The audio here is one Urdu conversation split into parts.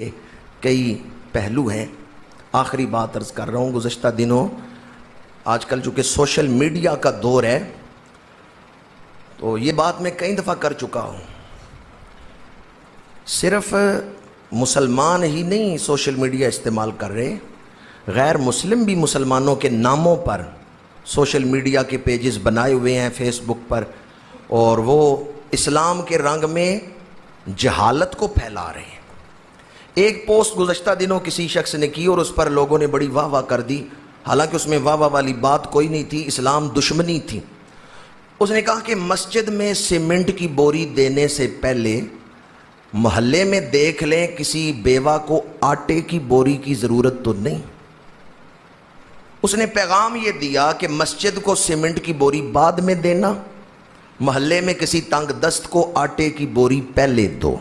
کے کئی پہلو ہیں۔ آخری بات عرض کر رہا ہوں، گزشتہ دنوں آج کل چونکہ سوشل میڈیا کا دور ہے تو یہ بات میں کئی دفعہ کر چکا ہوں، صرف مسلمان ہی نہیں سوشل میڈیا استعمال کر رہے، غیر مسلم بھی مسلمانوں کے ناموں پر سوشل میڈیا کے پیجز بنائے ہوئے ہیں فیس بک پر، اور وہ اسلام کے رنگ میں جہالت کو پھیلا رہے ہیں۔ ایک پوسٹ گزشتہ دنوں کسی شخص نے کی اور اس پر لوگوں نے بڑی واہ واہ کر دی، حالانکہ اس میں واہ واہ والی بات کوئی نہیں تھی، اسلام دشمنی تھی۔ اس نے کہا کہ مسجد میں سیمنٹ کی بوری دینے سے پہلے محلے میں دیکھ لیں کسی بیوہ کو آٹے کی بوری کی ضرورت تو نہیں۔ اس نے پیغام یہ دیا کہ مسجد کو سیمنٹ کی بوری بعد میں دینا، محلے میں کسی تنگ دست کو آٹے کی بوری پہلے دو۔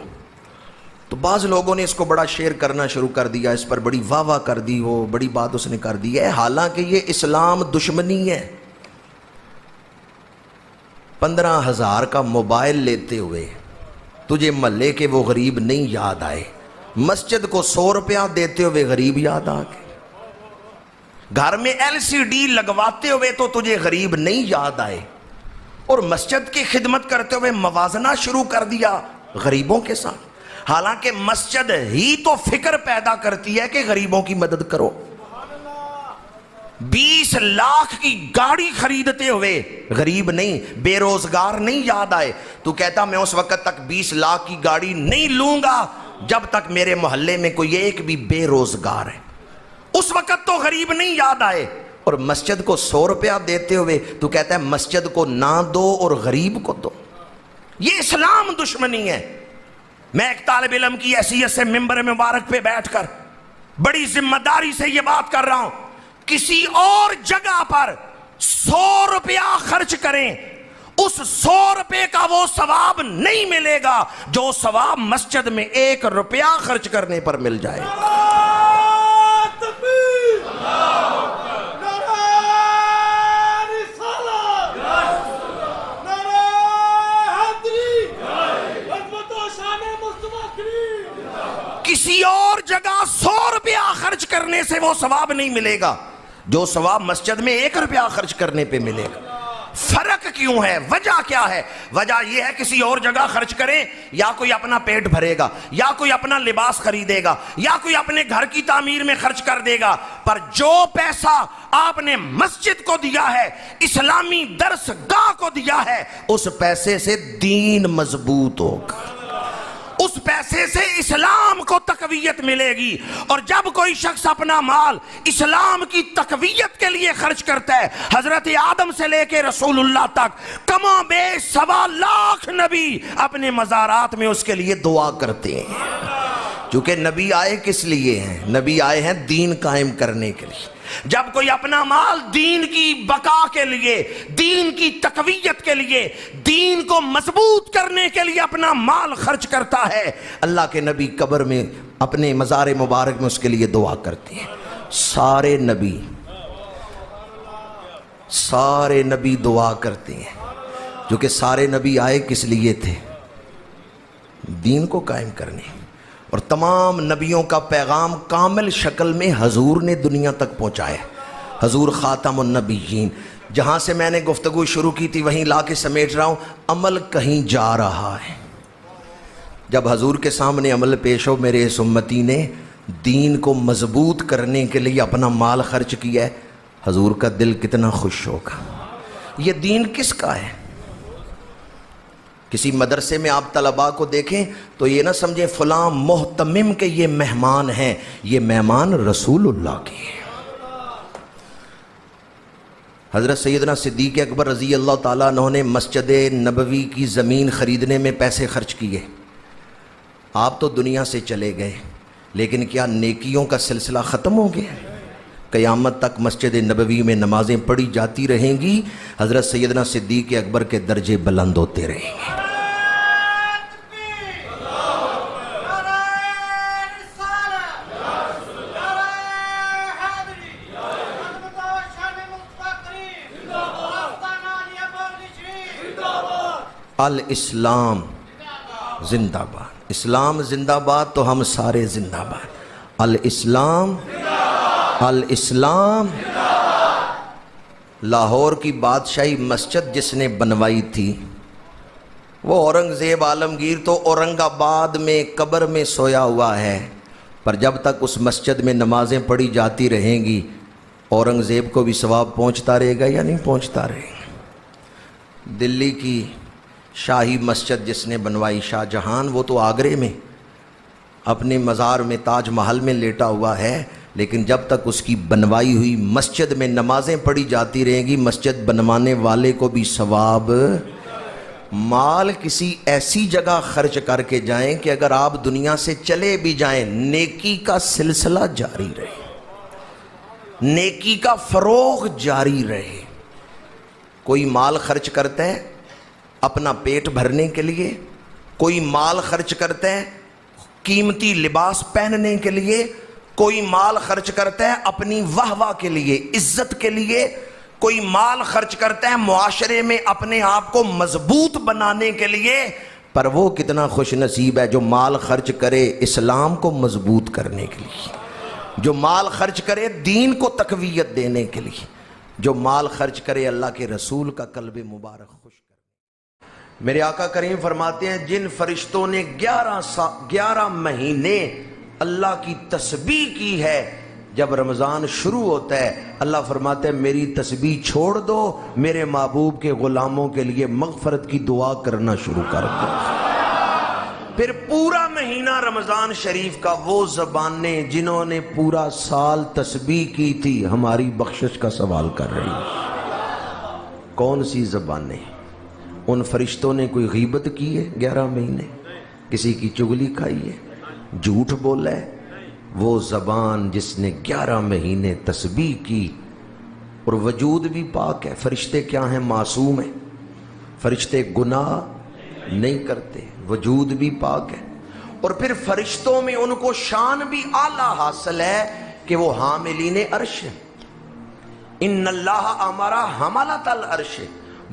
تو بعض لوگوں نے اس کو بڑا شیئر کرنا شروع کر دیا، اس پر بڑی واہ واہ کر دی، وہ بڑی بات اس نے کر دی ہے، حالانکہ یہ اسلام دشمنی ہے۔ 15,000 کا موبائل لیتے ہوئے تجھے محلے کے وہ غریب نہیں یاد آئے، مسجد کو 100 روپیہ دیتے ہوئے غریب یاد آ گئے، گھر میں LCD لگواتے ہوئے تو تجھے غریب نہیں یاد آئے، اور مسجد کی خدمت کرتے ہوئے موازنہ شروع کر دیا غریبوں کے ساتھ، حالانکہ مسجد ہی تو فکر پیدا کرتی ہے کہ غریبوں کی مدد کرو۔ 20 لاکھ کی گاڑی خریدتے ہوئے غریب نہیں، بے روزگار نہیں یاد آئے، تو کہتا میں اس وقت تک 20 لاکھ کی گاڑی نہیں لوں گا جب تک میرے محلے میں کوئی ایک بھی بے روزگار ہے، اس وقت تو غریب نہیں یاد آئے۔ اور مسجد کو 100 روپیہ دیتے ہوئے تو کہتا ہے مسجد کو نہ دو اور غریب کو دو۔ یہ اسلام دشمنی ہے۔ میں ایک طالب علم کی حیثیت سے ممبر مبارک پہ بیٹھ کر بڑی ذمہ داری سے یہ بات کر رہا ہوں، کسی اور جگہ پر 100 روپیہ خرچ کریں، اس 100 روپے کا وہ ثواب نہیں ملے گا جو ثواب مسجد میں 1 روپیہ خرچ کرنے پر مل جائے۔ کسی اور جگہ 100 روپیہ خرچ کرنے سے وہ ثواب نہیں ملے گا جو ثواب مسجد میں 1 روپیہ خرچ کرنے پہ ملے گا۔ فرق کیوں ہے؟ وجہ کیا ہے؟ وجہ یہ ہے کسی اور جگہ خرچ کریں یا کوئی اپنا پیٹ بھرے گا، یا کوئی اپنا لباس خریدے گا، یا کوئی اپنے گھر کی تعمیر میں خرچ کر دے گا، پر جو پیسہ آپ نے مسجد کو دیا ہے، اسلامی درس گاہ کو دیا ہے، اس پیسے سے دین مضبوط ہوگا، اس پیسے سے اسلام کو تقویت ملے گی۔ اور جب کوئی شخص اپنا مال اسلام کی تقویت کے لیے خرچ کرتا ہے، حضرت آدم سے لے کے رسول اللہ تک کم و بیش 1.25 لاکھ نبی اپنے مزارات میں اس کے لیے دعا کرتے ہیں، کیونکہ نبی آئے کس لیے ہیں؟ نبی آئے ہیں دین قائم کرنے کے لیے۔ جب کوئی اپنا مال دین کی بقا کے لیے، دین کی تقویت کے لیے، دین کو مضبوط کرنے کے لیے اپنا مال خرچ کرتا ہے، اللہ کے نبی قبر میں اپنے مزار مبارک میں اس کے لیے دعا کرتے ہیں۔ سارے نبی دعا کرتے ہیں، جو کہ سارے نبی آئے کس لیے تھے؟ دین کو قائم کرنے۔ اور تمام نبیوں کا پیغام کامل شکل میں حضور نے دنیا تک پہنچایا۔ حضور خاتم النبیین، جہاں سے میں نے گفتگو شروع کی تھی وہیں لا کے سمیٹ رہا ہوں، عمل کہیں جا رہا ہے۔ جب حضور کے سامنے عمل پیش ہو، میرے اس امتی نے دین کو مضبوط کرنے کے لیے اپنا مال خرچ کیا ہے، حضور کا دل کتنا خوش ہوگا۔ یہ دین کس کا ہے؟ کسی مدرسے میں آپ طلباء کو دیکھیں تو یہ نہ سمجھیں فلاں محتمم کے یہ مہمان ہیں، یہ مہمان رسول اللہ کے ہیں۔ حضرت سیدنا صدیق اکبر رضی اللہ تعالیٰ عنہ نے مسجد نبوی کی زمین خریدنے میں پیسے خرچ کیے۔ آپ تو دنیا سے چلے گئے، لیکن کیا نیکیوں کا سلسلہ ختم ہو گیا؟ قیامت تک مسجد نبوی میں نمازیں پڑھی جاتی رہیں گی، حضرت سیدنا صدیق اکبر کے درجے بلند ہوتے رہیں گے۔ الاسلام زندہ باد۔ اسلام زندہ باد تو ہم سارے زندہ باد. الاسلام الاسلام. لاہور کی بادشاہی مسجد جس نے بنوائی تھی وہ اورنگزیب عالمگیر تو اورنگ آباد میں قبر میں سویا ہوا ہے، پر جب تک اس مسجد میں نمازیں پڑھی جاتی رہیں گی اورنگزیب کو بھی ثواب پہنچتا رہے گا یا نہیں پہنچتا رہے گا. دلی کی شاہی مسجد جس نے بنوائی شاہ جہان، وہ تو آگرے میں اپنے مزار میں تاج محل میں لیٹا ہوا ہے، لیکن جب تک اس کی بنوائی ہوئی مسجد میں نمازیں پڑھی جاتی رہیں گی مسجد بنوانے والے کو بھی ثواب. مال کسی ایسی جگہ خرچ کر کے جائیں کہ اگر آپ دنیا سے چلے بھی جائیں نیکی کا سلسلہ جاری رہے، نیکی کا فروغ جاری رہے. کوئی مال خرچ کرتا ہے اپنا پیٹ بھرنے کے لیے، کوئی مال خرچ کرتا ہے قیمتی لباس پہننے کے لیے، کوئی مال خرچ کرتا ہے اپنی واہ واہ کے لیے، عزت کے لیے، کوئی مال خرچ کرتا ہے معاشرے میں اپنے آپ کو مضبوط بنانے کے لیے. پر وہ کتنا خوش نصیب ہے جو مال خرچ کرے اسلام کو مضبوط کرنے کے لیے، جو مال خرچ کرے دین کو تقویت دینے کے لیے، جو مال خرچ کرے اللہ کے رسول کا قلب مبارک خوش کرے. میرے آقا کریم فرماتے ہیں جن فرشتوں نے 11 مہینے اللہ کی تسبیح کی ہے، جب رمضان شروع ہوتا ہے اللہ فرماتے ہیں میری تسبیح چھوڑ دو، میرے محبوب کے غلاموں کے لیے مغفرت کی دعا کرنا شروع کر دو. پھر پورا مہینہ رمضان شریف کا وہ زبانیں جنہوں نے پورا سال تسبیح کی تھی ہماری بخشش کا سوال کر رہی ہیں. کون سی زبانیں؟ ان فرشتوں نے کوئی غیبت کی ہے 11 مہینے، کسی کی چغلی کھائی ہے، جھوٹ بولا ہے؟ وہ زبان جس نے 11 مہینے تسبیح کی اور وجود بھی پاک ہے. فرشتے کیا ہیں؟ معصوم ہیں، فرشتے گناہ نہیں کرتے، وجود بھی پاک ہے. اور پھر فرشتوں میں ان کو شان بھی اعلیٰ حاصل ہے کہ وہ حاملین عرش ہیں. ان اللہ امر حملۃ العرش،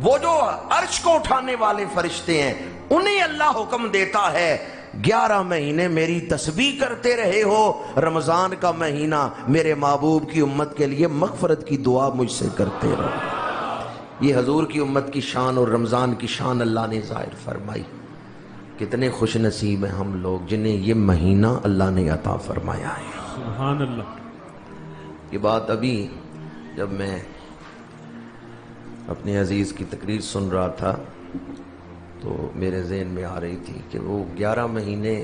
وہ جو عرش کو اٹھانے والے فرشتے ہیں انہیں اللہ حکم دیتا ہے 11 مہینے میری تسبیح کرتے رہے ہو، رمضان کا مہینہ میرے محبوب کی امت کے لیے مغفرت کی دعا مجھ سے کرتے رہو. یہ حضور کی امت کی شان اور رمضان کی شان اللہ نے ظاہر فرمائی. کتنے خوش نصیب ہیں ہم لوگ جنہیں یہ مہینہ اللہ نے عطا فرمایا ہے. سبحان اللہ. یہ بات ابھی جب میں اپنے عزیز کی تقریر سن رہا تھا تو میرے ذہن میں آ رہی تھی کہ وہ 11 مہینے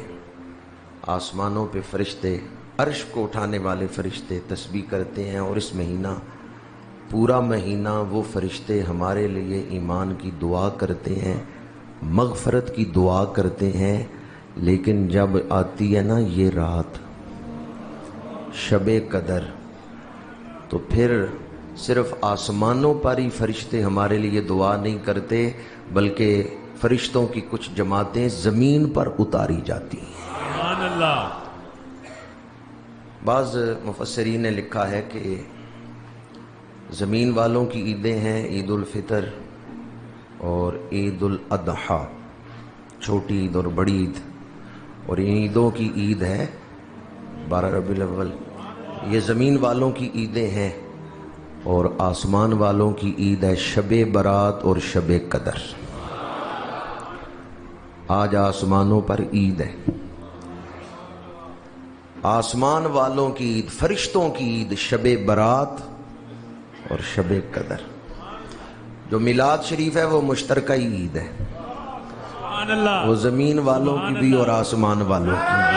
آسمانوں پہ فرشتے، عرش کو اٹھانے والے فرشتے تسبیح کرتے ہیں، اور اس مہینہ پورا مہینہ وہ فرشتے ہمارے لیے ایمان کی دعا کرتے ہیں، مغفرت کی دعا کرتے ہیں. لیکن جب آتی ہے نا یہ رات شب قدر تو پھر صرف آسمانوں پر ہی فرشتے ہمارے لیے دعا نہیں کرتے بلکہ فرشتوں کی کچھ جماعتیں زمین پر اتاری جاتی ہیں. سبحان اللہ. بعض مفسرین نے لکھا ہے کہ زمین والوں کی عیدیں ہیں عید الفطر اور عید الاضحیٰ، چھوٹی عید اور بڑی عید، اور ان عیدوں کی عید ہے 12 ربیع الاول. یہ زمین والوں کی عیدیں ہیں اور آسمان والوں کی عید ہے شب برات اور شب قدر. آج آسمانوں پر عید ہے، آسمان والوں کی عید، فرشتوں کی عید شب برات اور شب قدر. جو میلاد شریف ہے وہ مشترکہ عید ہے، سبحان اللہ. وہ زمین والوں کی بھی اور آسمان والوں کی.